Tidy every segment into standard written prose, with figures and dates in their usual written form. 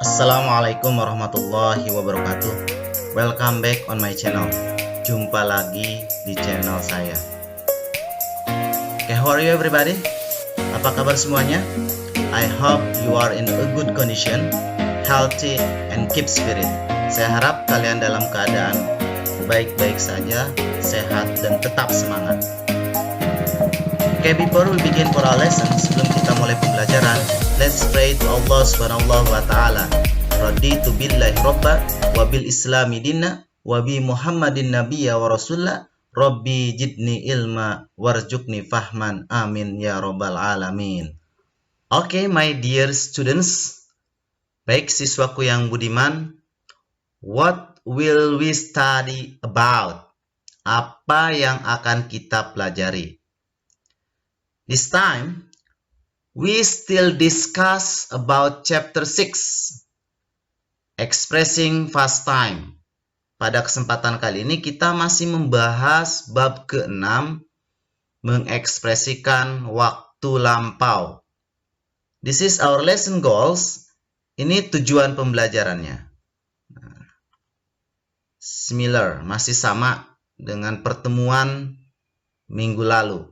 Assalamualaikum warahmatullahi wabarakatuh. Welcome back on my channel. Jumpa lagi di channel saya. Okay, how are you everybody? Apa kabar semuanya? I hope you are in a good condition, healthy and keep spirit. Saya harap kalian dalam keadaan baik-baik saja, sehat dan tetap semangat. Okay, before we begin for our lesson, sebelum kita mulai pembelajaran, let's pray to Allah subhanahu wa ta'ala. Raditu billahi robba, wa bil islami dinna, wa bi muhammadin nabiyya wa rasulah, rabbi jidni ilma, warjukni fahman, amin ya rabbal alamin. Okay, my dear students, baik siswaku yang budiman, what will we study about? Apa yang akan kita pelajari? This time, we still discuss about chapter 6, expressing past time. Pada kesempatan kali ini kita masih membahas bab ke-6, mengekspresikan waktu lampau. This is our lesson goals. Ini tujuan pembelajarannya. Similar, masih sama dengan pertemuan minggu lalu.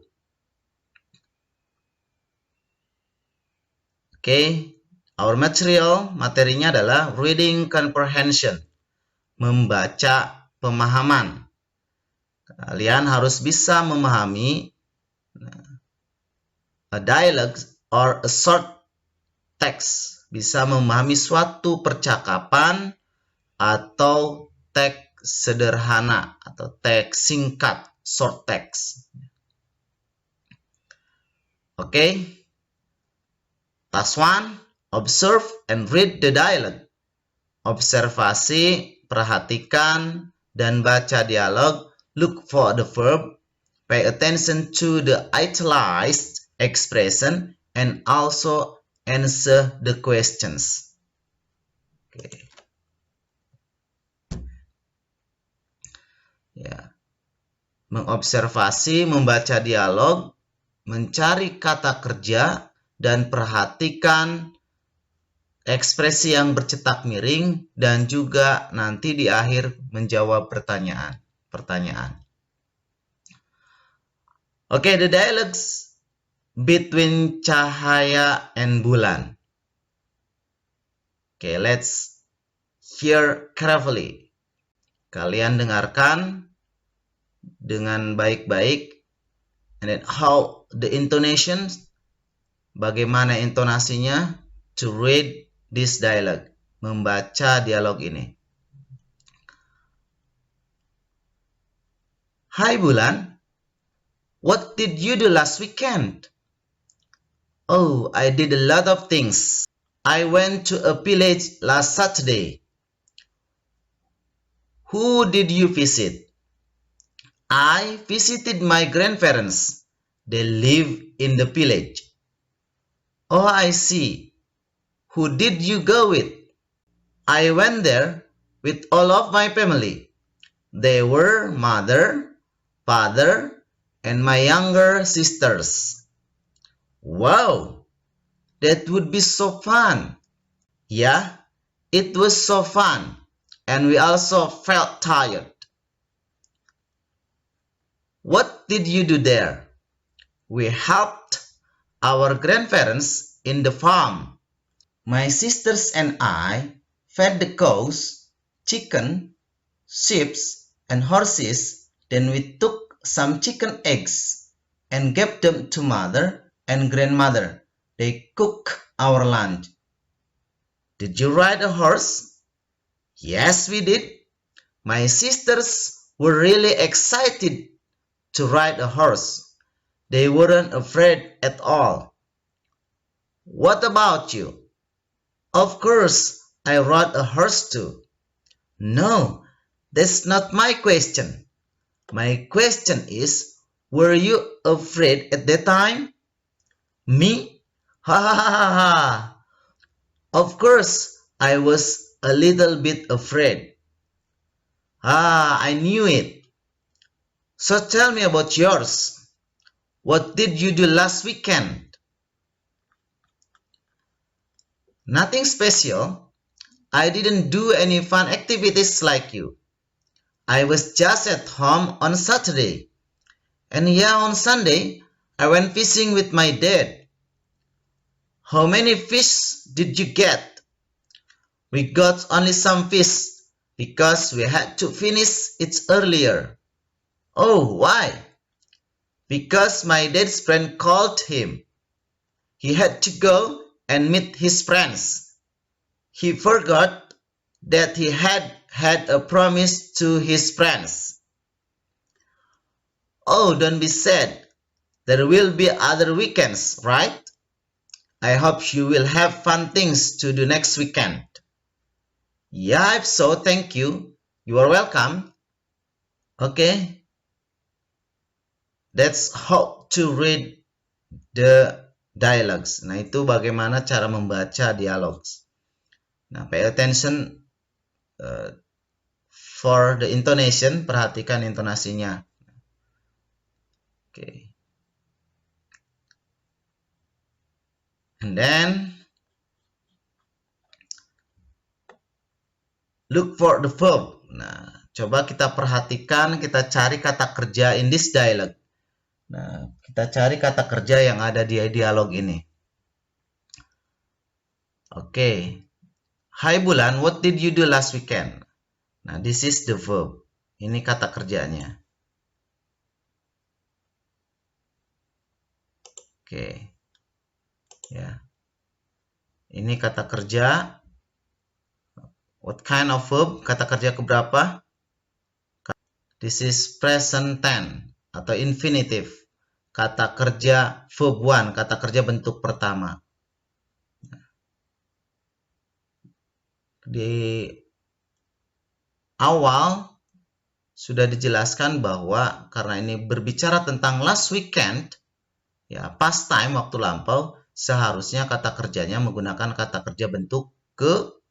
Okay, our materinya adalah reading comprehension, membaca pemahaman. Kalian harus bisa memahami a dialogue or a short text, bisa memahami suatu percakapan atau teks sederhana atau teks singkat, short text. Okay. Task 1, observe and read the dialogue. Observasi, perhatikan, dan baca dialog. Look for the verb. Pay attention to the italicized expression and also answer the questions. Okay. Ya. Mengobservasi, membaca dialog, mencari kata kerja, dan perhatikan ekspresi yang bercetak miring dan juga nanti di akhir menjawab pertanyaan. Okay, the dialogues between Cahaya and Bulan. Okay, let's hear carefully. Kalian dengarkan dengan baik-baik, and then how the intonations, bagaimana intonasinya to read this dialogue, membaca dialog ini. Hi Bulan, what did you do last weekend? Oh, I did a lot of things. I went to a village last Saturday. Who did you visit? I visited my grandparents. They live in the village. Oh, I see. Who did you go with? I went there with all of my family. They were mother, father, and my younger sisters. Wow, that would be so fun. Yeah, it was so fun, and we also felt tired. What did you do there? We helped our grandparents in the farm. My sisters and I fed the cows, chicken, sheep, and horses. Then we took some chicken eggs and gave them to mother and grandmother. They cooked our lunch. Did you ride a horse? Yes, we did. My sisters were really excited to ride a horse. They weren't afraid at all. What about you? Of course, I rode a horse too. No, that's not my question. My question is, were you afraid at that time? Me? Ha ha ha ha ha. Of course, I was a little bit afraid. I knew it. So tell me about yours. What did you do last weekend? Nothing special. I didn't do any fun activities like you. I was just at home on Saturday. And yeah, on Sunday, I went fishing with my dad. How many fish did you get? We got only some fish because we had to finish it earlier. Oh, why? Because my dad's friend called him. He had to go and meet his friends. He forgot that he had a promise to his friends. Oh, don't be sad. There will be other weekends, right? I hope you will have fun things to do next weekend. Yeah, if so, thank you. You are welcome. Okay. That's how to read the dialogues. Nah, itu bagaimana cara membaca dialogs. Nah, pay attention for the intonation. Perhatikan intonasinya. Okay. And then look for the verb. Nah, coba kita perhatikan, kita cari kata kerja in this dialogue. Nah, kita cari kata kerja yang ada di dialog ini. Oke. Hai Bulan, what did you do last weekend? Nah, this is the verb. Ini kata kerjanya. Oke. Ya. Ini kata kerja. What kind of verb? Kata kerja keberapa? This is present tense atau infinitive. Kata kerja verb 1, kata kerja bentuk pertama. Di awal sudah dijelaskan bahwa karena ini berbicara tentang last weekend, ya past time, waktu lampau, seharusnya kata kerjanya menggunakan kata kerja bentuk kedua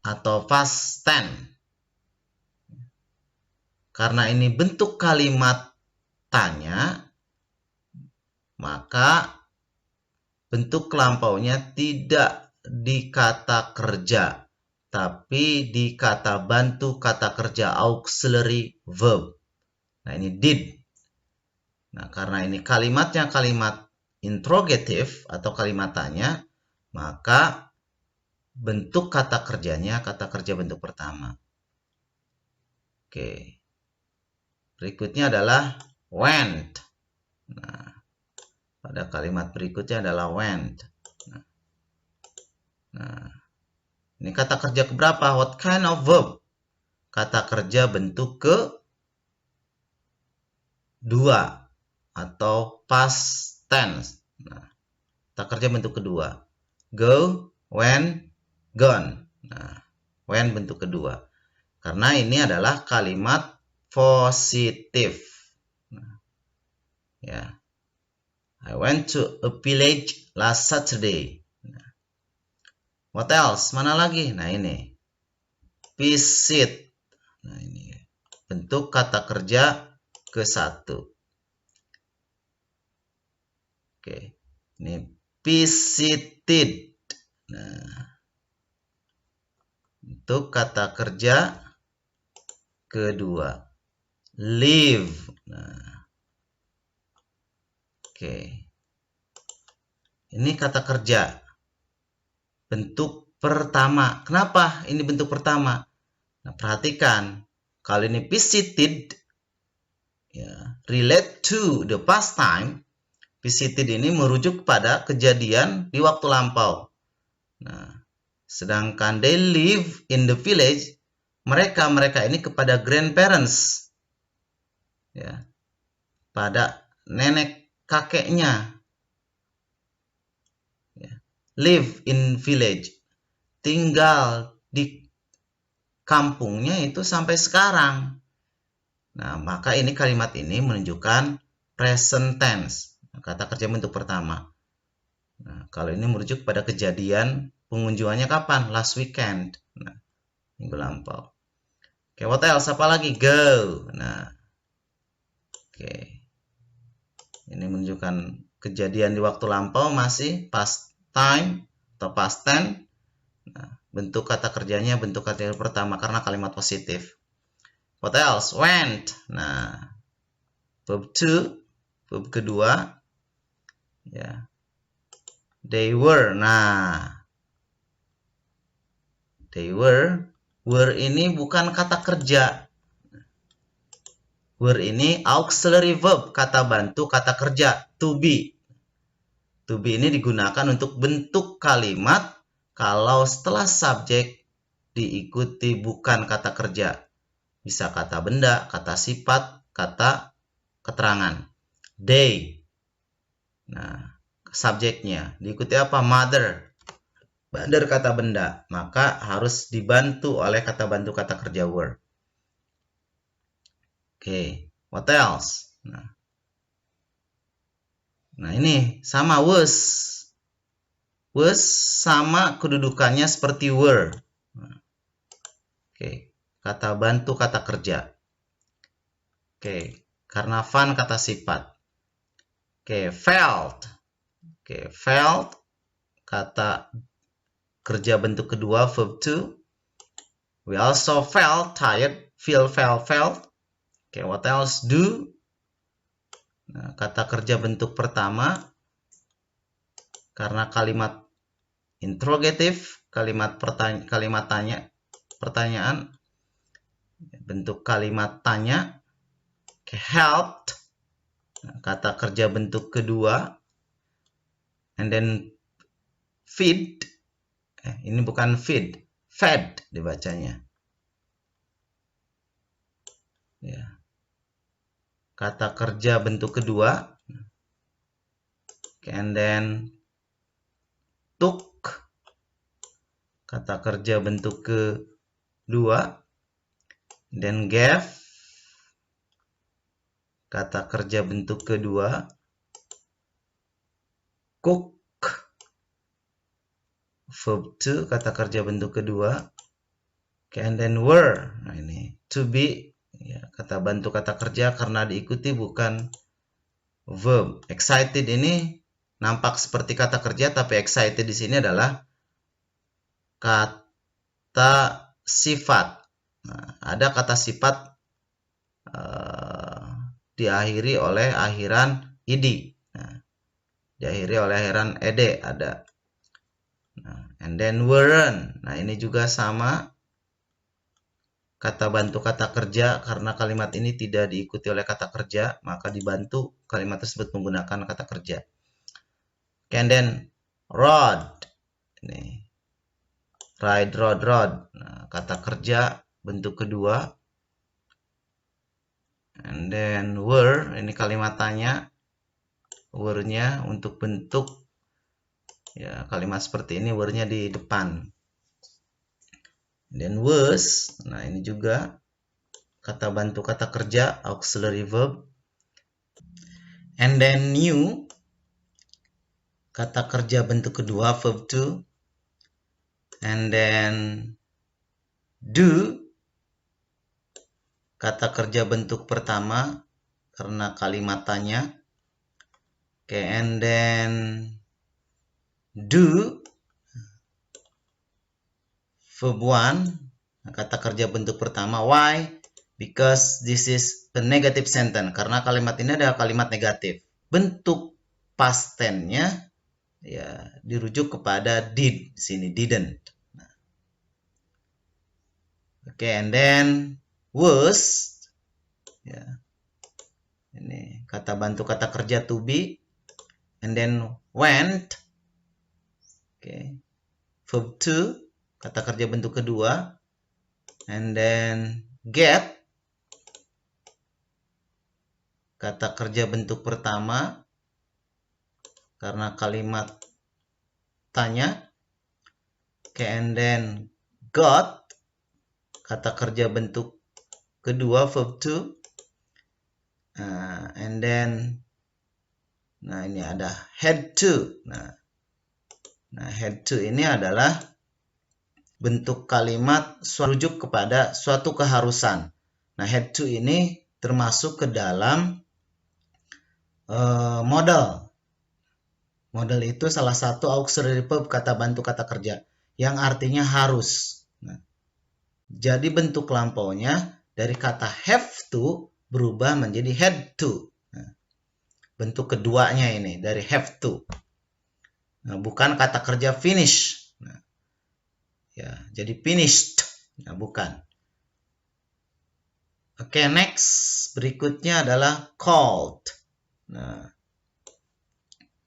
atau past tense. Karena ini bentuk kalimat tanya, maka bentuk kelampaunya tidak di kata kerja, tapi di kata bantu kata kerja auxiliary verb. Nah, ini did. Nah, karena ini kalimatnya kalimat interrogative atau kalimat tanya, maka bentuk kata kerjanya kata kerja bentuk pertama. Oke. Berikutnya adalah went. Nah, pada kalimat berikutnya adalah went. Nah, ini kata kerja keberapa? What kind of verb? Kata kerja bentuk kedua atau past tense. Nah, kata kerja bentuk kedua. Go, went, gone. Nah, went bentuk kedua. Karena ini adalah kalimat positif. Nah, ya. I went to a village last Saturday. Nah, what else? Mana lagi? Nah, ini. Visit. Nah, ini bentuk kata kerja ke-1. Oke. Ini visited. Nah, bentuk kata kerja kedua. Live. Nah, oke. Ini kata kerja bentuk pertama. Kenapa ini bentuk pertama? Nah, perhatikan. Kalau ini visited, ya, relate to the past time. Visited ini merujuk kepada kejadian di waktu lampau. Nah, sedangkan they live in the village, mereka ini kepada grandparents, ya, pada nenek kakeknya. Ya. Live in village, tinggal di kampungnya itu sampai sekarang. Nah, maka ini kalimat ini menunjukkan present tense, kata kerja bentuk pertama. Nah, kalau ini merujuk pada kejadian pengunjungannya kapan? Last weekend. Nah, minggu lampau. Oke, what else? Apa lagi? Go. Nah, oke. Ini menunjukkan kejadian di waktu lampau masih past time atau past tense. Nah, bentuk kata kerjanya bentuk kata pertama karena kalimat positif. What else? Went. Nah, verb to, verb kedua. Ya. They were. Nah, they were. Were ini bukan kata kerja. Were ini auxiliary verb, kata bantu kata kerja, to be. To be ini digunakan untuk bentuk kalimat kalau setelah subjek diikuti bukan kata kerja. Bisa kata benda, kata sifat, kata keterangan. They. Nah, subjeknya diikuti apa? Mother. Mother kata benda, maka harus dibantu oleh kata bantu kata kerja were. Oke, what else? Nah ini sama was. Was sama kedudukannya seperti were. Oke, kata bantu kata kerja. Oke, karena fun kata sifat. Oke, felt. Oke, felt kata kerja bentuk kedua verb to. We also felt tired. Feel, felt. Oke, what else? Do. Nah, kata kerja bentuk pertama karena kalimat interrogatif, kalimat pertanyaan, bentuk kalimat tanya. Oke, helped. Nah, kata kerja bentuk kedua, and then feed. Ini bukan feed, fed dibacanya. Ya. Kata kerja bentuk kedua, and then took. Kata kerja bentuk kedua, then gave. Kata kerja bentuk kedua, cook. Verb to, kata kerja bentuk kedua, and then were. Nah ini to be, ya, kata bantu kata kerja karena diikuti bukan verb. Excited ini nampak seperti kata kerja, tapi excited di sini adalah kata sifat. Nah, ada kata sifat diakhiri oleh akhiran id. Nah, diakhiri oleh akhiran ed ada. Nah, and then weren't. Nah, ini juga sama kata bantu kata kerja karena kalimat ini tidak diikuti oleh kata kerja, maka dibantu kalimat tersebut menggunakan kata kerja. And then rod. Ini ride, rod. Nah, kata kerja bentuk kedua. And then were, ini kalimat tanya. Were-nya untuk bentuk ya kalimat seperti ini, were-nya di depan. Then was, nah ini juga kata bantu kata kerja, auxiliary verb. And then new, kata kerja bentuk kedua, verb to. And then do, kata kerja bentuk pertama karena kalimat tanya. Oke, and then do, verb one, kata kerja bentuk pertama. Why? Because this is a negative sentence. Karena kalimat ini adalah kalimat negatif. Bentuk past tense-nya ya dirujuk kepada did di sini, didn't. Nah. Oke, and then was, ya. Ini kata bantu kata kerja to be. And then went. Oke. Verb to, kata kerja bentuk kedua. And then get, kata kerja bentuk pertama karena kalimat tanya. Oke, and then got, kata kerja bentuk kedua, verb to. And then nah ini ada had to. Nah had to ini adalah bentuk kalimat merujuk kepada suatu keharusan. Nah, had to ini termasuk ke dalam model. Model itu salah satu auxiliary verb, kata bantu kata kerja. yang artinya harus. Nah, jadi bentuk lampaunya dari kata have to berubah menjadi had to. Nah, bentuk keduanya ini dari have to. Nah, bukan kata kerja finish. Nah, ya, jadi finished. Nah, bukan. Oke, next. Berikutnya adalah called. Nah,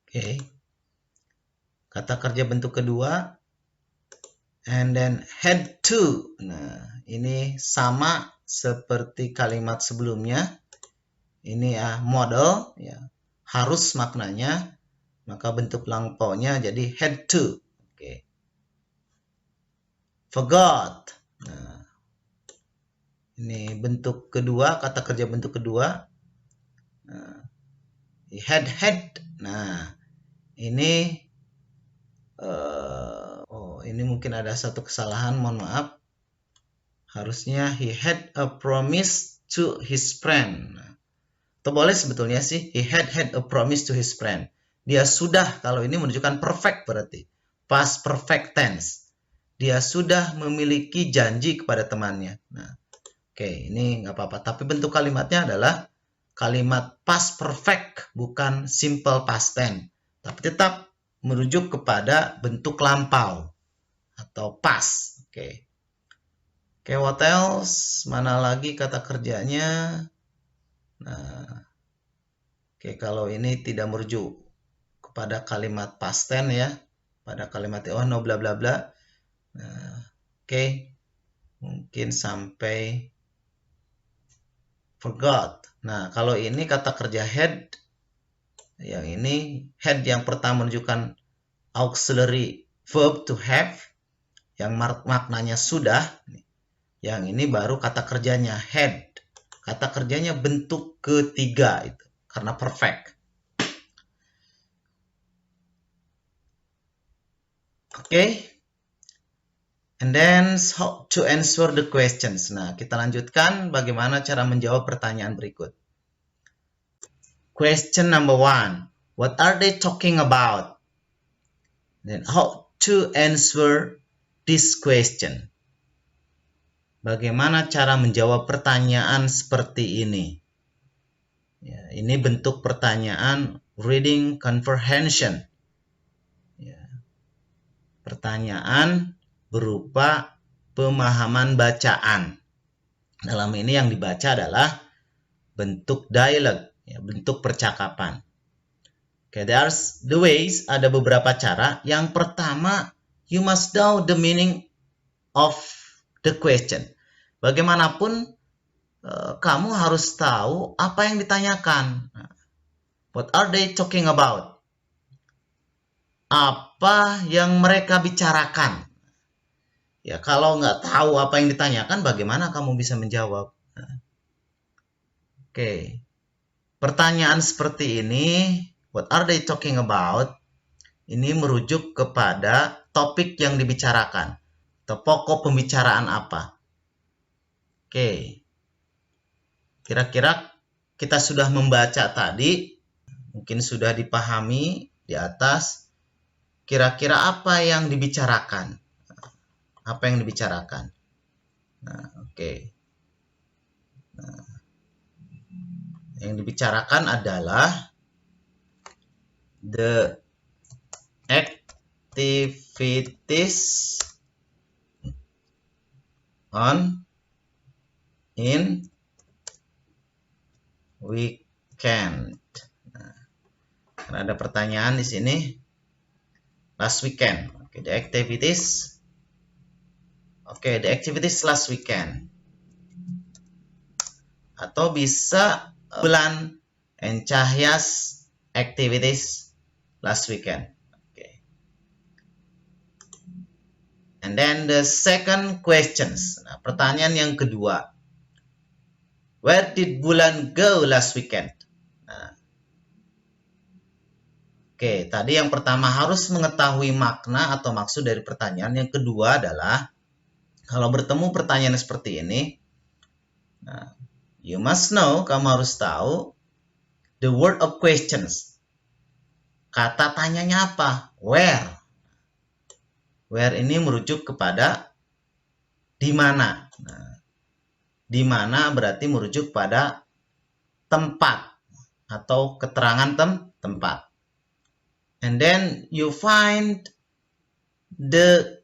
oke. Kata kerja bentuk kedua. And then had to. Nah, ini sama seperti kalimat sebelumnya. Ini model, ya. Harus maknanya. Maka bentuk lampaunya jadi had to. Oke. Forgot. Nah, ini bentuk kedua, kata kerja bentuk kedua. Nah, had. Nah, ini ini mungkin ada satu kesalahan, mohon maaf. Harusnya he had a promise to his friend. Nah, atau boleh sebetulnya sih he had a promise to his friend. Dia sudah, kalau ini menunjukkan perfect berarti. Past perfect tense. Dia sudah memiliki janji kepada temannya. Nah, oke, ini nggak apa-apa. Tapi bentuk kalimatnya adalah kalimat past perfect, bukan simple past tense. Tapi tetap merujuk kepada bentuk lampau atau past. Oke. Oke, what else? Mana lagi kata kerjanya? Nah, oke, kalau ini tidak merujuk kepada kalimat past tense ya, pada kalimat no bla bla bla. Nah, oke, mungkin sampai forgot. Nah, kalau ini kata kerja had, yang ini had yang pertama menunjukkan auxiliary verb to have, yang maknanya sudah. Yang ini baru kata kerjanya had. Kata kerjanya bentuk ketiga itu karena perfect. Oke. And then how to answer the questions. Nah, kita lanjutkan bagaimana cara menjawab pertanyaan berikut. Question number 1. What are they talking about? Then how to answer this question. Bagaimana cara menjawab pertanyaan seperti ini? Ya, ini bentuk pertanyaan reading comprehension. Ya. Pertanyaan berupa pemahaman bacaan. Dalam ini yang dibaca adalah bentuk dialog, ya, bentuk percakapan. Okay, there's the ways, ada beberapa cara. Yang pertama, you must know the meaning of the question. Bagaimanapun, kamu harus tahu apa yang ditanyakan. What are they talking about? Apa yang mereka bicarakan? Ya, kalau nggak tahu apa yang ditanyakan, bagaimana kamu bisa menjawab? Oke. Pertanyaan seperti ini, what are they talking about? Ini merujuk kepada topik yang dibicarakan. Atau pokok pembicaraan apa. Oke. Kira-kira kita sudah membaca tadi, mungkin sudah dipahami di atas. Kira-kira apa yang dibicarakan? Apa yang dibicarakan? Nah, oke. Nah, yang dibicarakan adalah the activities in weekend. Nah, karena ada pertanyaan di sini. Last weekend. Oke, the activities. Oke, the activities last weekend. Atau bisa Bulan and Cahya's activities last weekend. Okay. And then the second questions. Nah, pertanyaan yang kedua. Where did Bulan go last weekend? Nah, oke, tadi yang pertama harus mengetahui makna atau maksud dari pertanyaan. Yang kedua adalah kalau bertemu pertanyaan seperti ini, nah, you must know, kamu harus tahu the word of questions. Kata tanyanya apa? Where? Where ini merujuk kepada di mana. Nah, di mana berarti merujuk pada tempat atau keterangan tempat. And then you find the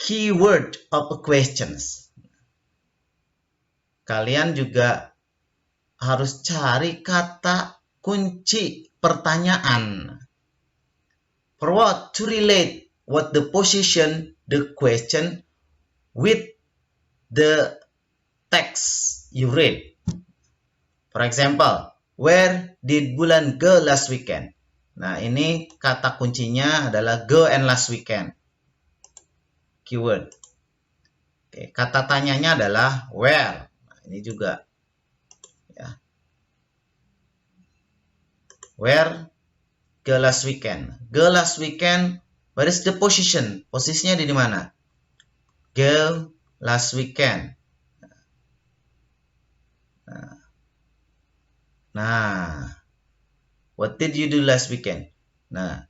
keyword of a questions. Kalian juga harus cari kata kunci pertanyaan. For what? To relate what the position, the question with the text you read. For example, where did Bulan go last weekend? Nah, ini kata kuncinya adalah go and last weekend. Keyword. Oke, kata tanyanya adalah where. Nah, ini juga. Ya. Where go last weekend. Go last weekend. Where is the position? Posisinya di mana? Go last weekend. Nah, what did you do last weekend? Nah,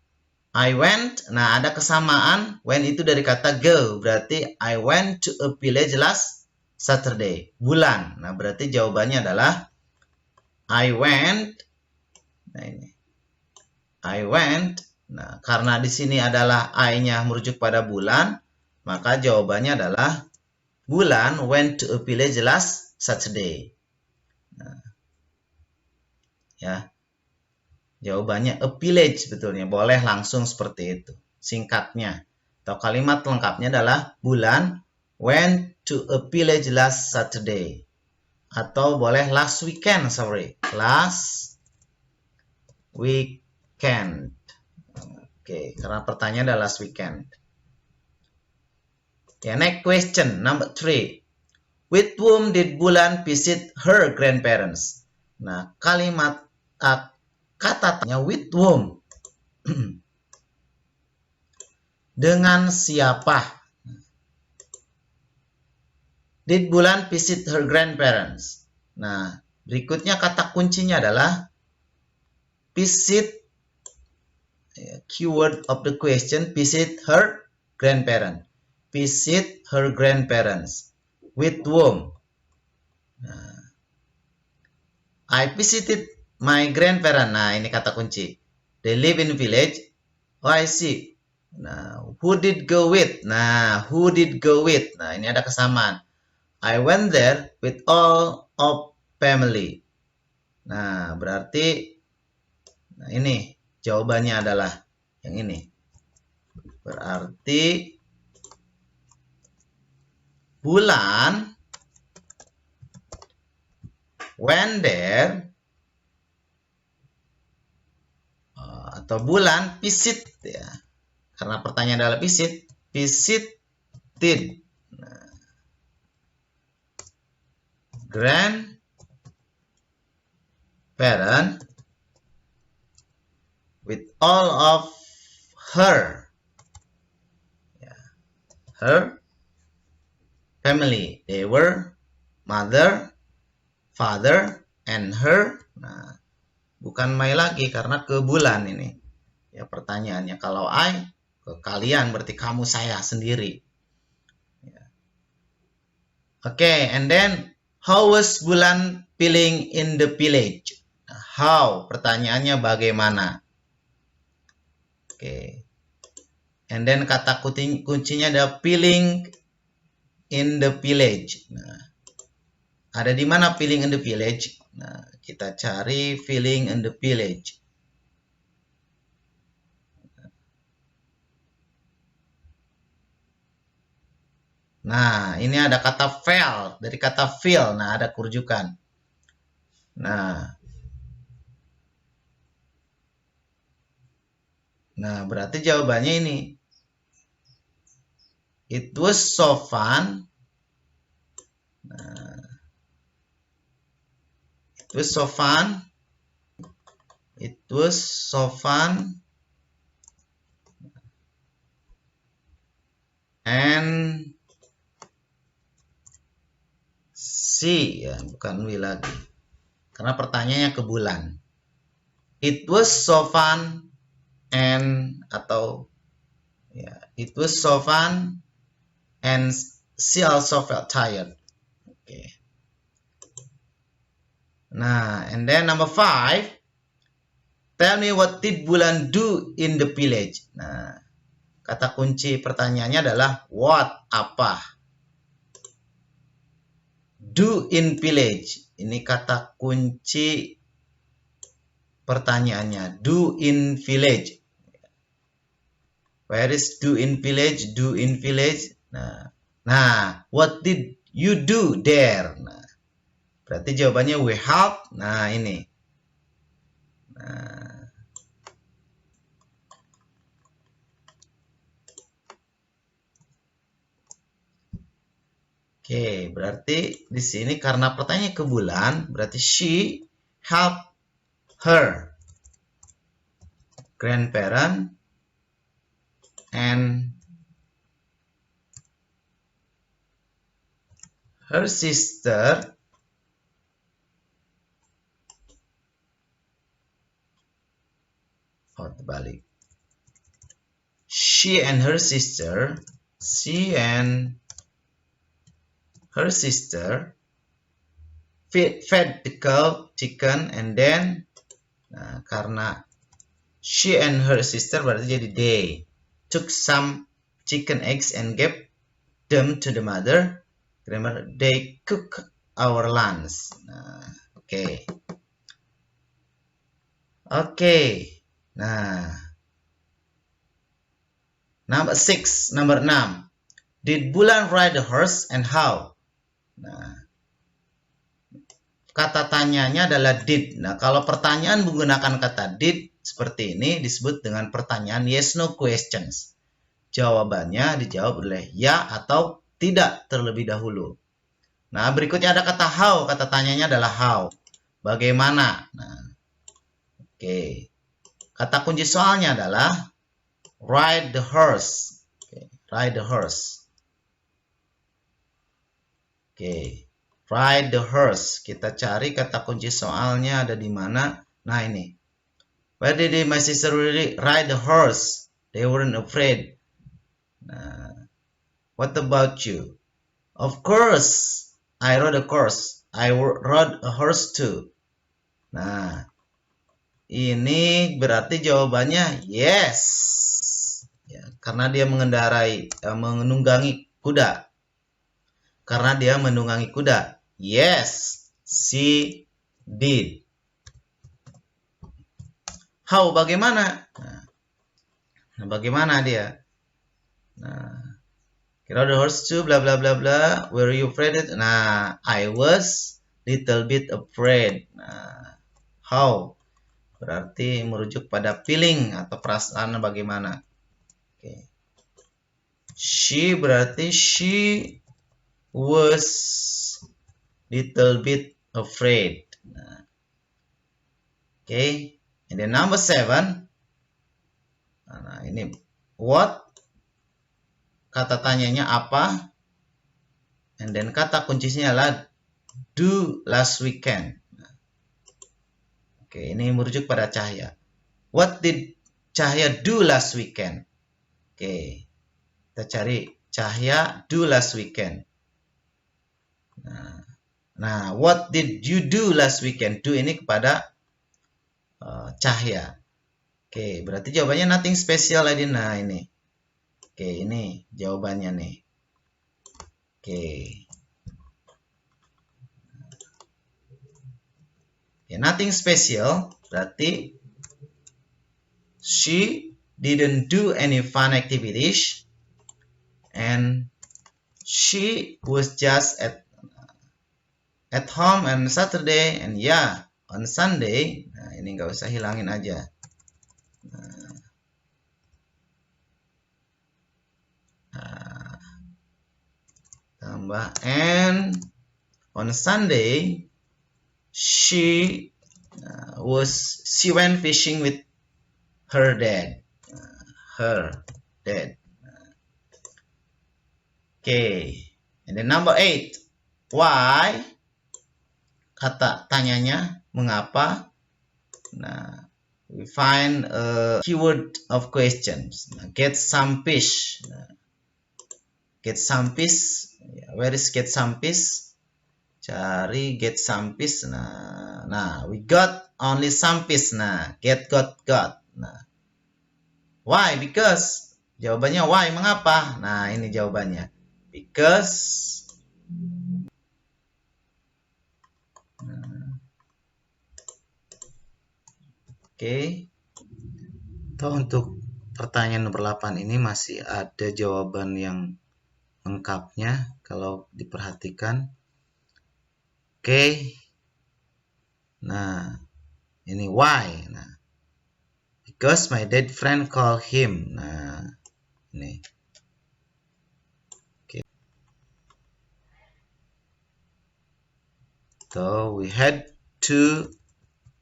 I went. Nah, ada kesamaan. When itu dari kata go. Berarti I went to a village last Saturday. Bulan. Nah, berarti jawabannya adalah I went. Nah, ini. I went. Nah, karena di sini adalah I-nya merujuk pada bulan, maka jawabannya adalah Bulan went to a village last Saturday. Nah, ya. Jawabannya a village betulnya. Boleh langsung seperti itu. Singkatnya. Atau kalimat lengkapnya adalah Bulan went to a village last Saturday. Atau boleh last weekend, sorry. Last weekend. Oke, karena pertanyaan adalah last weekend. Okay, next question, number 3. With whom did Bulan visit her grandparents? Nah, kalimat kata tanya with whom. Dengan siapa? Did Bulan visit her grandparents? Nah, berikutnya kata kuncinya adalah visit. Keyword of the question, visit her grandparents. Visit her grandparents. With whom? Nah, I visited my grandparents. Nah, ini kata kunci. They live in village. Oh, I see. Nah, who did go with? Nah, who did go with? Nah, ini ada kesamaan. I went there with all of family. Nah, berarti nah ini jawabannya adalah yang ini. Berarti Bulan went there atau Bulan visit ya. Karena pertanyaan adalah visited. Nah, grandparent with all of her her family. They were mother, father, and her. Nah, bukan my lagi karena ke Bulan ini. Ya pertanyaannya. Kalau I ke kalian berarti kamu, saya sendiri. Ya. Okay, and then how was Bulan feeling in the village? Nah, how? Pertanyaannya bagaimana? Okay. And then kata kuncinya ada feeling in the village. Nah, ada di mana feeling in the village? Nah, kita cari feeling in the village. Nah, ini ada kata felt, dari kata feel. Nah, ada kerujukan. Nah, berarti jawabannya ini. It was so fun. Nah, it was so fun. It was so fun. And see, ya, bukan we lagi. Karena pertanyaannya ke Bulan. It was so fun and atau Yeah, it was so fun and she also felt tired. Okay. Nah, and then number 5. Tell me what did Bulan do in the village? Nah, kata kunci pertanyaannya adalah what, apa. Do in village. Ini kata kunci pertanyaannya. Do in village. Where is do in village? Do in village. Nah, what did you do there? Nah, berarti jawabannya we help. Nah, ini. Nah, oke, berarti di sini karena pertanyaannya ke Bulan, berarti she help her grandparent and her sister terbalik. She and her sister fed the cow chicken and then karena she and her sister berarti jadi they took some chicken eggs and gave them to the mother. Remember, they cook our lunch. Oke. Nah, number 6. Did Bulan ride the horse and how? Nah, kata tanyanya adalah did. Nah, kalau pertanyaan menggunakan kata did seperti ini disebut dengan pertanyaan yes no questions. Jawabannya dijawab oleh ya atau tidak terlebih dahulu. Nah, berikutnya ada kata how. Kata tanyanya adalah how. Bagaimana? Nah, oke. Kata kunci soalnya adalah ride the horse. Ride the horse. Ride the horse. Kita cari kata kunci soalnya ada di mana. Nah, ini. Where did my sister really ride the horse? They weren't afraid. Nah, what about you? Of course, I rode a horse. I rode a horse too. Nah, ini berarti jawabannya yes. Ya, karena dia menunggangi kuda. Karena dia menunggangi kuda. Yes, she did. How, bagaimana? Nah, bagaimana dia? Nah, rode the horse too, bla bla bla bla. Were you afraid? Nah, I was little bit afraid. Nah, how berarti merujuk pada feeling atau perasaan bagaimana. Oke. She berarti she was little bit afraid. Nah, oke. And then number 7. Nah, ini what. Kata tanyanya apa? And then kata kuncinya adalah do last weekend. Oke, ini merujuk pada Cahya. What did Cahya do last weekend? Oke, kita cari Cahya do last weekend. Nah, what did you do last weekend? Do ini kepada Cahya. Oke, berarti jawabannya nothing special lagi. Nah, ini. Oke, ini jawabannya nih. Oke. Nothing special berarti she didn't do any fun activities and she was just at home on Saturday and on Sunday. Nah, ini nggak usah hilangin aja. Tambah and on Sunday she went fishing with her dad. Okay. And then number 8. Why? Kata tanyanya mengapa? Nah, we find a keyword of questions. Get some fish. Get some fish. Where is get some fish? Cari get some fish. Nah, we got only some fish. Nah, get got. Nah, why? Because. Jawabannya why? Mengapa? Nah, ini jawabannya. Because. Oke. Atau untuk pertanyaan nomor 8 ini masih ada jawaban yang lengkapnya kalau diperhatikan. Oke. Nah, ini why. Nah, because my dead friend called him. Nah, ini. Oke. So we had to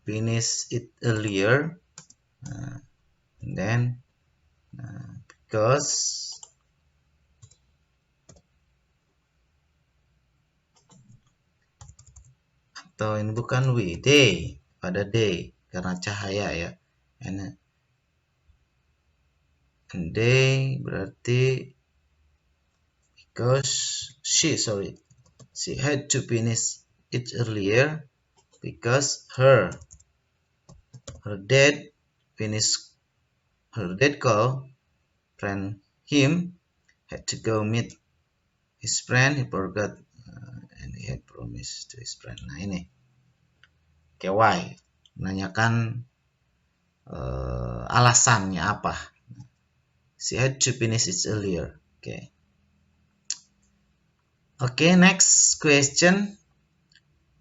finish it earlier. And then because atau ini bukan we, day, pada day karena cahaya ya. And day berarti because she had to finish it earlier because her dad call friend him, had to go meet his friend, he forgot and he had promised to his friend. Nah ini oke, why, menanyakan alasannya apa. She had to finish it earlier. Okay, next question.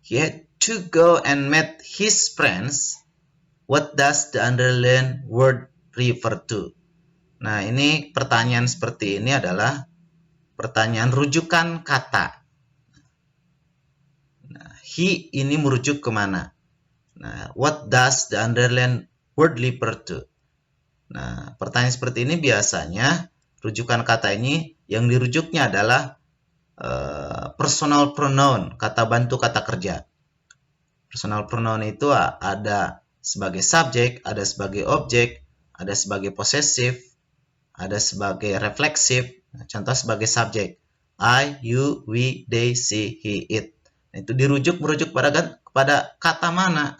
He had to go and meet his friends. What does the underlined word refer to? Nah, ini pertanyaan seperti ini adalah pertanyaan rujukan kata. Nah, he ini merujuk kemana? Nah, what does the underlined word refer to? Nah, pertanyaan seperti ini biasanya rujukan kata ini yang dirujuknya adalah personal pronoun, kata bantu kata kerja. Personal pronoun itu ada sebagai subjek, ada sebagai objek, ada sebagai possessive, ada sebagai refleksif. Nah, contoh sebagai subjek, I, you, we, they, she, he, it. Nah, itu merujuk pada kata mana.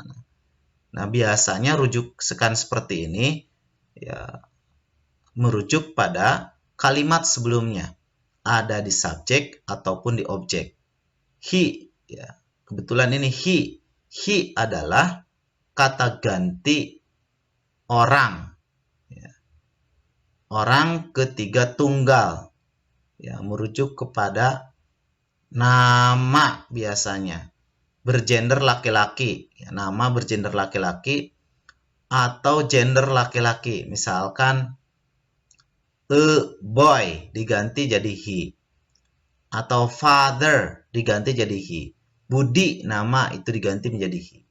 Nah, biasanya rujukan seperti ini ya merujuk pada kalimat sebelumnya, ada di subjek ataupun di objek. He, ya, kebetulan ini he adalah kata ganti orang, ya. Orang ketiga tunggal, ya, merujuk kepada nama biasanya, bergender laki-laki, ya, nama bergender laki-laki atau gender laki-laki. Misalkan a boy diganti jadi he, atau father diganti jadi he. Budi nama itu diganti menjadi he.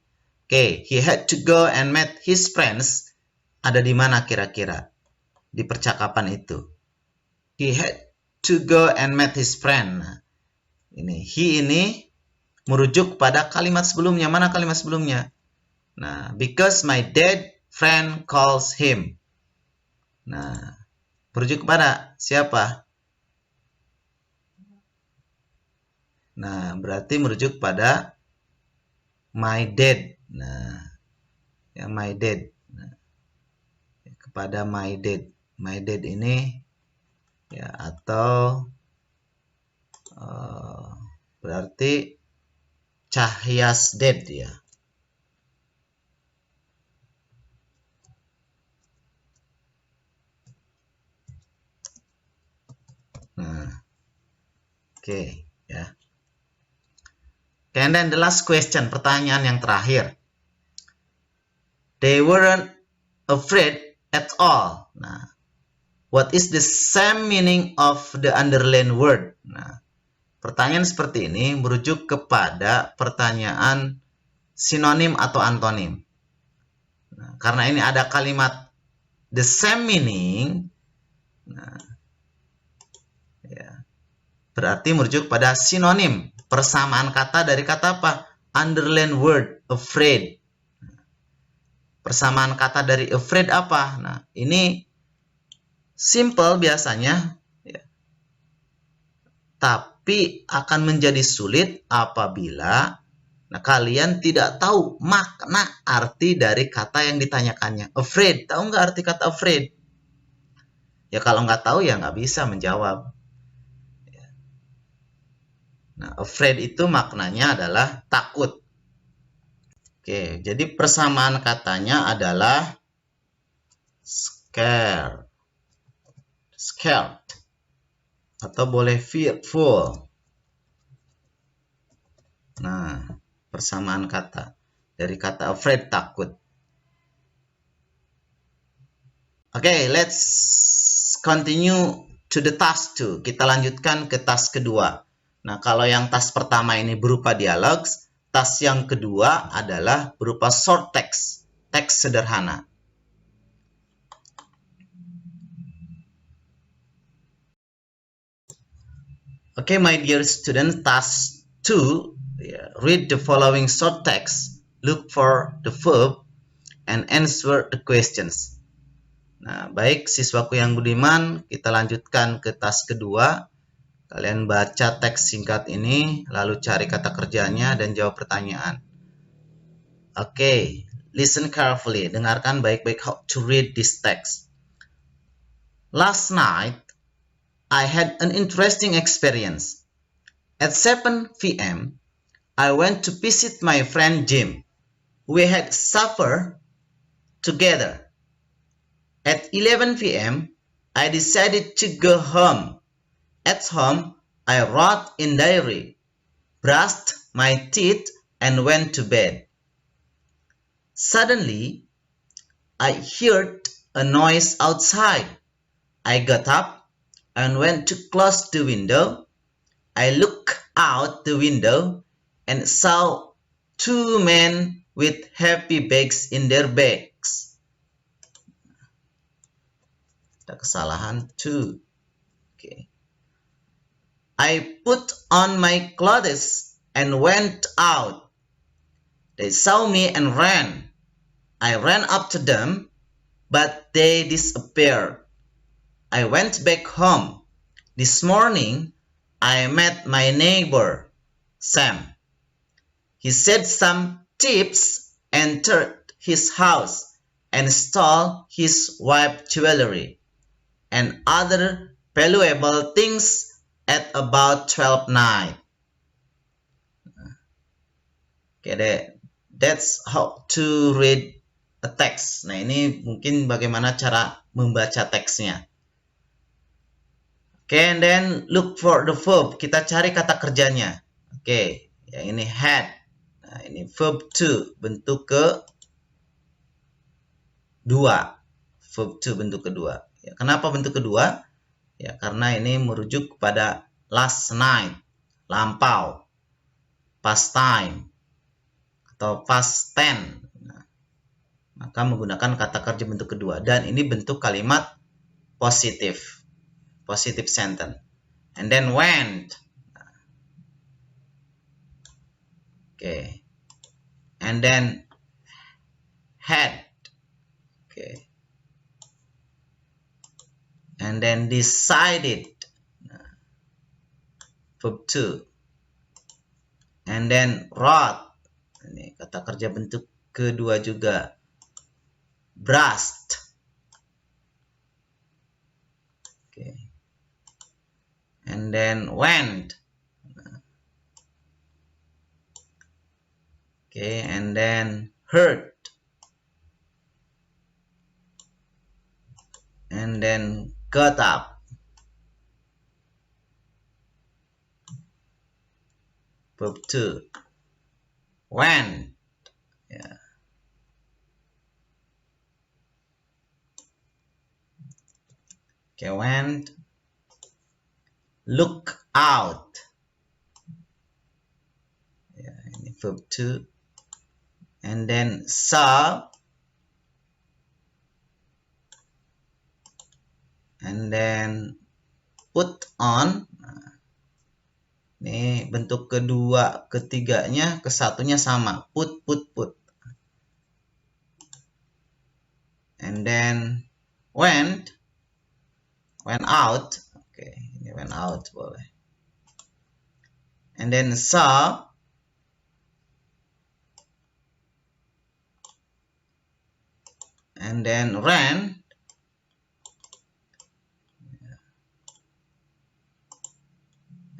Oke, he had to go and meet his friends. Ada di mana kira-kira di percakapan itu? He had to go and meet his friend. Nah, ini he ini merujuk pada kalimat sebelumnya. Mana kalimat sebelumnya? Nah, because my dead friend calls him. Nah, merujuk kepada siapa? Nah, berarti merujuk pada my dad. Nah, ya my dad. Nah, kepada my dad. My dad ini ya atau berarti Cahya's dad ya. Nah, oke, ya. And then the last question, pertanyaan yang terakhir. They weren't afraid at all. Nah, what is the same meaning of the underlined word? Nah, pertanyaan seperti ini merujuk kepada pertanyaan sinonim atau antonim. Nah, karena ini ada kalimat the same meaning, nah, ya, berarti merujuk pada sinonim, persamaan kata dari kata apa? Underlined word, afraid. Persamaan kata dari afraid apa? Nah, ini simple biasanya, ya. Tapi akan menjadi sulit apabila kalian tidak tahu makna arti dari kata yang ditanyakannya. Afraid, tahu nggak arti kata afraid? Ya kalau nggak tahu ya nggak bisa menjawab. Nah, afraid itu maknanya adalah takut. Oke, jadi persamaan katanya adalah scared, scared, atau boleh fearful. Nah, persamaan kata dari kata afraid, takut. Oke, let's continue to the task 2. Kita lanjutkan ke task kedua. Nah, kalau yang task pertama ini berupa dialog, task yang kedua adalah berupa short text, teks sederhana. Okay, my dear student, task 2, read the following short text, look for the verb, and answer the questions. Nah, baik siswaku yang budiman, kita lanjutkan ke task kedua. Kalian baca teks singkat ini, lalu cari kata kerjanya dan jawab pertanyaan. Okay, listen carefully, dengarkan baik-baik how to read this text. Last night, I had an interesting experience. At 7 p.m., I went to visit my friend Jim. We had supper together. At 11 p.m., I decided to go home. At home, I wrote in diary, brushed my teeth, and went to bed. Suddenly, I heard a noise outside. I got up and went to close the window. I looked out the window and saw two men with heavy bags in their bags. Ada kesalahan, two. Okay. I put on my clothes and went out. They saw me and ran. I ran up to them, but they disappeared. I went back home. This morning, I met my neighbor, Sam. He said some thieves entered his house and stole his wife's jewelry and other valuable things at about 12 night. Okay, that's how to read a text. Nah, ini mungkin bagaimana cara membaca teksnya. Okay, and then look for the verb. Kita cari kata kerjanya. Okay, yang ini had. Nah, ini verb to, bentuk kedua. Verb to, bentuk kedua. Ya, kenapa bentuk kedua? Ya, karena ini merujuk kepada last night, lampau, past time, atau past tense. Nah, maka menggunakan kata kerja bentuk kedua. Dan ini bentuk kalimat positif. Positive sentence. And then went. Okay. And then had. Okay. And then decided. Verb to. And then wrote. Ini kata kerja bentuk kedua juga. Brushed. Okay. And then went. Okay, and then heard. And then got up. Verb to. Went. Yeah. Okay, went. Look out. Yeah, ini verb to. And then saw. And then put on. Nah, ini bentuk kedua, ketiganya, kesatunya sama. Put. and then went out. Oke, ini went out boleh. And then saw, and then ran,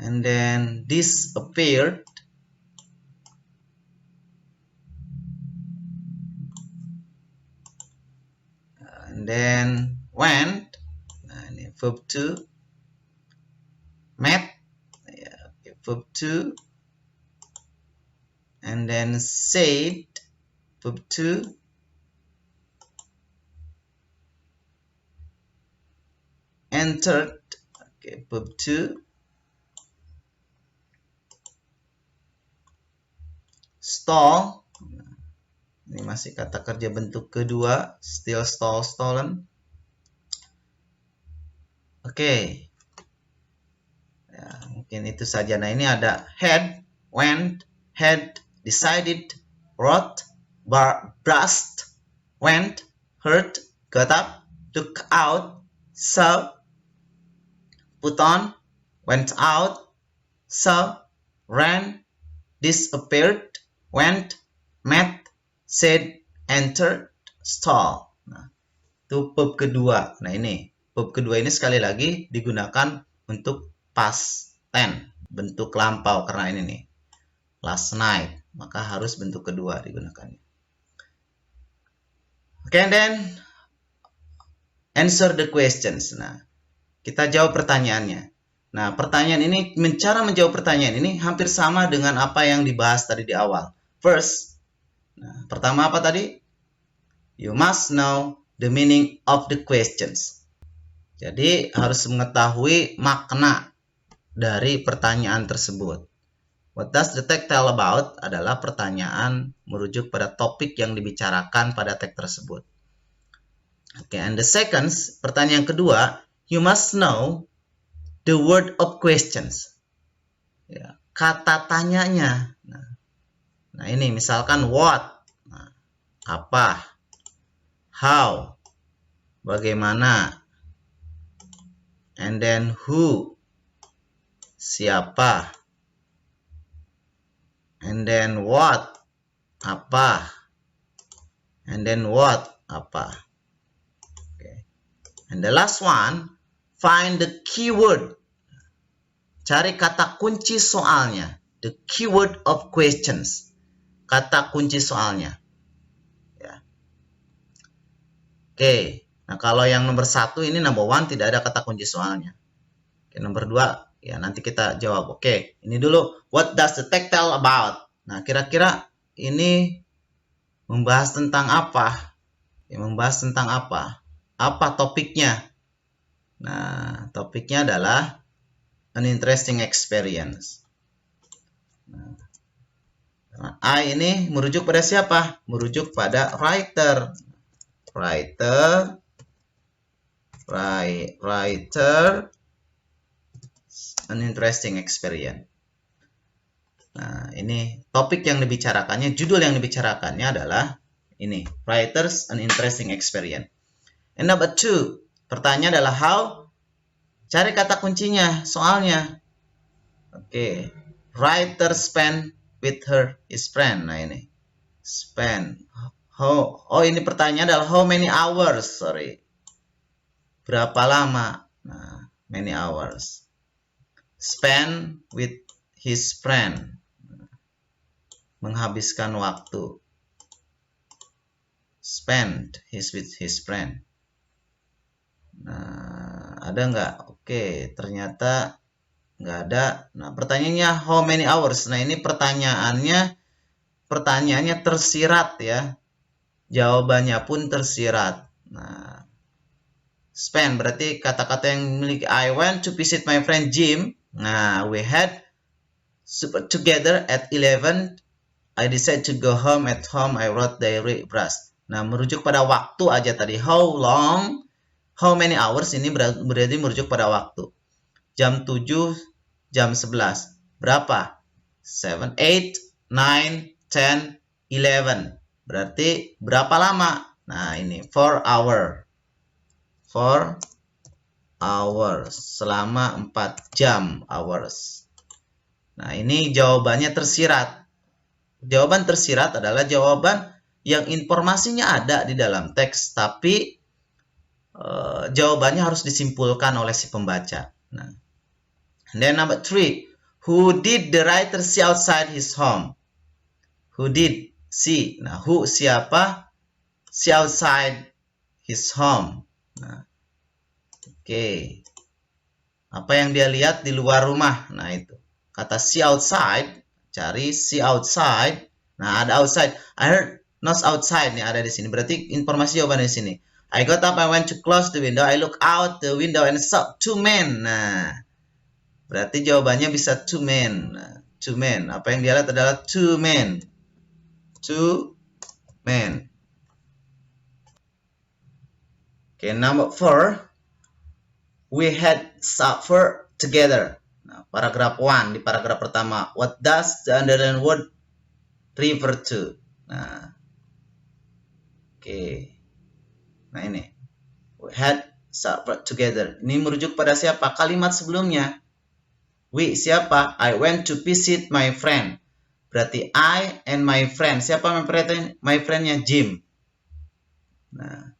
and then disappeared, and then went. Nah, ini verb to. Met, ya, okay, verb to. And then said, verb to. Entered, okay, verb to. Stole, ini masih kata kerja bentuk kedua, steal, stole, stolen. Oke, ya, mungkin itu saja. Nah, ini ada had, went, had, decided, wrote, brushed, went, heard, got up, took out, saw, put on, went out, saw, ran, disappeared, went, met, said, entered, stole. Nah, itu verb kedua. Nah, ini verb kedua ini sekali lagi digunakan untuk past tense, bentuk lampau, karena ini nih last night, maka harus bentuk kedua digunakannya. Oke, and then answer the questions. Nah, kita jawab pertanyaannya. Nah, pertanyaan ini, cara menjawab pertanyaan ini hampir sama dengan apa yang dibahas tadi di awal. First, nah, pertama apa tadi? You must know the meaning of the questions. Jadi, harus mengetahui makna dari pertanyaan tersebut. What does the text tell about? Adalah pertanyaan merujuk pada topik yang dibicarakan pada teks tersebut. Oke, and the second, pertanyaan kedua, you must know the word of questions. Ya, kata tanyanya. Nah, ini misalkan what, nah, apa, how, bagaimana, and then who, siapa, and then what, apa, and then what, apa. Okay. And the last one, find the keyword. Cari kata kunci soalnya. The keyword of questions. Kata kunci soalnya. Ya. Oke. Nah, kalau yang nomor 1 ini number 1 tidak ada kata kunci soalnya. Oke, nomor 2 ya nanti kita jawab. Oke, ini dulu. What does the text tell about? Nah, kira-kira ini membahas tentang apa? Ya, membahas tentang apa? Apa topiknya? Nah, topiknya adalah an interesting experience. Nah, I ini merujuk pada siapa? Merujuk pada writer. Writer, an interesting experience. Nah, ini topik yang dibicarakannya, judul yang dibicarakannya adalah ini, writers an interesting experience. And number 2, pertanyaan adalah how. Cari kata kuncinya, soalnya. Oke, writer spend with his friend. Nah, ini spend. How? Oh, ini pertanyaan adalah how many hours? Sorry. Berapa lama? Nah, many hours. Spend with his friend. Menghabiskan waktu. Spend with his friend. Nah, ada nggak? Oke, ternyata nggak ada. Nah, pertanyaannya how many hours? Nah, ini pertanyaannya tersirat ya. Jawabannya pun tersirat. Nah, spend berarti kata-kata yang memiliki I went to visit my friend Jim. Nah, we had supper together at 11. I decided to go home. At home, I wrote diary brush. Nah, merujuk pada waktu aja tadi. How long? How many hours? Ini berarti merujuk pada waktu. Jam 7, jam 11. Berapa? 7, 8, 9, 10, 11. Berarti berapa lama? Nah, ini 4 hour. 4 hours, selama 4 jam, hours. Nah, ini jawabannya tersirat. Jawaban tersirat adalah jawaban yang informasinya ada di dalam teks, tapi jawabannya harus disimpulkan oleh si pembaca. Nah, and then number 3, who did the writer see outside his home? Who did see? Nah, who siapa? See outside his home. Nah, oke. Apa yang dia lihat di luar rumah? Nah, itu. Kata see outside, cari see outside. Nah, ada outside. I heard not outside nih, ada di sini. Berarti informasi jawaban di sini. I got up, I went to close the window. I look out the window and saw 2 men. Nah, berarti jawabannya bisa 2 men. Nah, 2 men. Apa yang dia lihat adalah 2 men. 2 men. Okay, number 4. We had supper together. Nah, paragraf 1, di paragraf pertama. What does the underlined word refer to? Nah, oke. Nah, ini. We had supper together. Ini merujuk pada siapa? Kalimat sebelumnya. We siapa? I went to visit my friend. Berarti I and my friend. Siapa my friend-nya? Jim. Nah,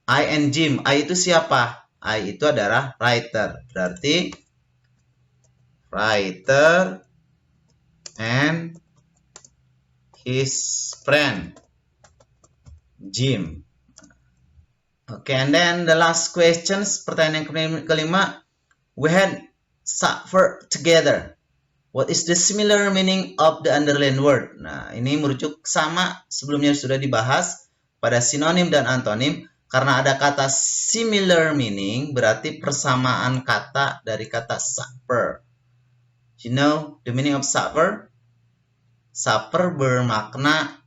I and Jim. I itu siapa? I itu adalah writer. Berarti writer and his friend Jim. Okay, and then the last questions, pertanyaan yang kelima, we had supper together. What is the similar meaning of the underlined word? Nah, ini merujuk sama sebelumnya sudah dibahas pada sinonim dan antonim. Karena ada kata similar meaning, berarti persamaan kata dari kata supper. You know the meaning of supper? Supper bermakna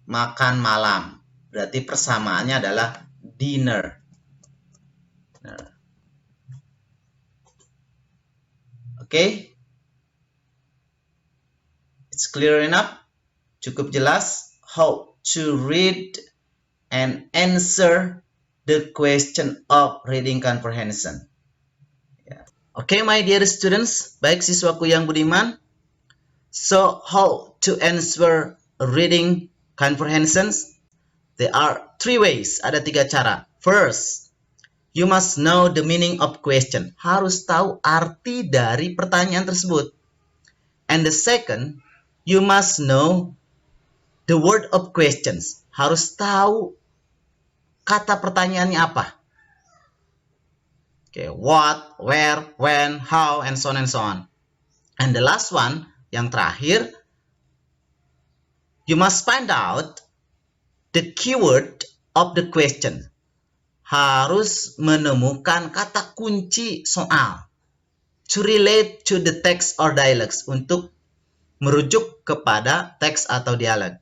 makan malam. Berarti persamaannya adalah dinner. Okay? It's clear enough? Cukup jelas how to read and answer the question of reading comprehension. Okay, my dear students, baik siswaku yang budiman. So, how to answer reading comprehensions? There are 3 ways, ada 3 cara. First, you must know the meaning of question. Harus tahu arti dari pertanyaan tersebut. And the second, you must know the word of questions. Harus tahu kata pertanyaannya apa. Okay, what, where, when, how, and so on and so on. And the last one, yang terakhir, you must find out the keyword of the question. Harus menemukan kata kunci soal. To relate to the text or dialogues. Untuk merujuk kepada teks atau dialog.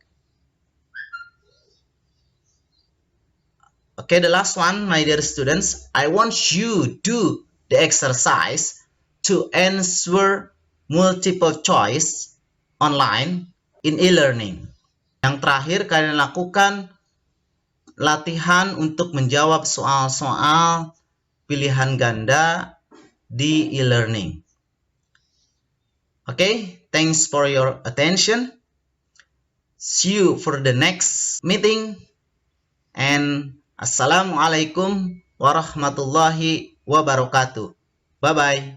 Okay, the last one, my dear students, I want you do the exercise to answer multiple choice online in e-learning. Yang terakhir, kalian lakukan latihan untuk menjawab soal-soal pilihan ganda di e-learning. Okay, thanks for your attention. See you for the next meeting. And Assalamualaikum warahmatullahi wabarakatuh. Bye-bye.